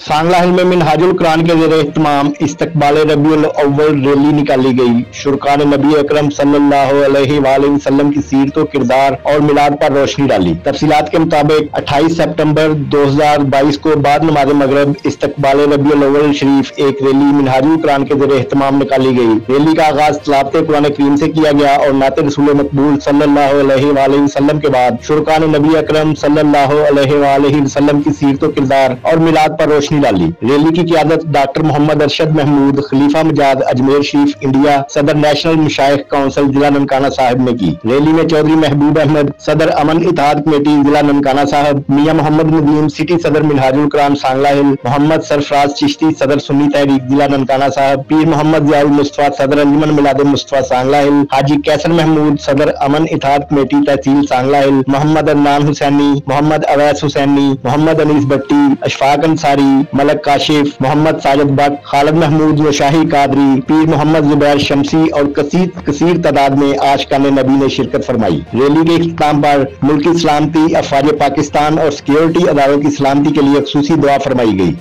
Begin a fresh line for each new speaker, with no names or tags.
सांगला हिल में मिनहाजुल कुरान के ज़ेरे इत्माम इस्तकबाल रबीउल अव्वल रैली निकाली गई। शुरकान नबी अकरम सल्लल्लाहु अलैहि वसल्लम की सीरत किरदार और मिलाद पर रोशनी डाली। तफसीलात के मुताबिक 28 सितंबर 2022 को बाद नमाज मगरिब इस्तकबाल रबीउल अव्वल शरीफ एक रैली मिनहाजुल कुरान के ज़ेरे इत्माम निकाली गई। रैली का आगाज तिलावत कुरान करीम से किया गया और नाते रसूल मकबूल सल्लल्लाहु अलैहि वसल्लम के बाद शुरकान नबी अकरम सल्लल्लाहु अलैहि वसल्लम की सीरत किरदार और मिलाद पर रोशनी डाली। रैली की क़ियादत डॉक्टर मोहम्मद अरशद महमूद खलीफा मजाद अजमेर शरीफ इंडिया सदर नेशनल मशाइख काउंसिल जिला ननकाना साहिब ने की। रैली में चौधरी महबूब अहमद सदर अमन इत्तेहाद कमेटी जिला ननकाना साहिब, मियां मोहम्मद नदीम सिटी सदर मिनहाजुल कुरान सांगला हिल, मोहम्मद सरफराज चिश्ती सदर सुन्नी तहरीक जिला ननकाना साहिब, पीर मोहम्मद जियाउल मुस्तफा सदर अंजुमन मिलाद मुस्तफा सांगला हिल, हाजी कैसर महमूद सदर अमन इत्तेहाद कमेटी तहसील सांगला हिल, मोहम्मद अदनान हुसैनी, मोहम्मद अवैस हुसैनी, मोहम्मद अनीस भट्टी, अशफाक अंसारी, मलक काशिफ, मोहम्मद साजिद भट्ट, खालिद महमूद वशाही कादरी, पीर मोहम्मद जुबैर शमसी और कसीर तादाद में आशिकाने नबी ने शिरकत फरमाई। रैली के इख्तिताम पर मुल्की सलामती, अफवाज पाकिस्तान और सिक्योरिटी अदारों की सलामती के लिए खुसूसी दुआ फरमाई गई।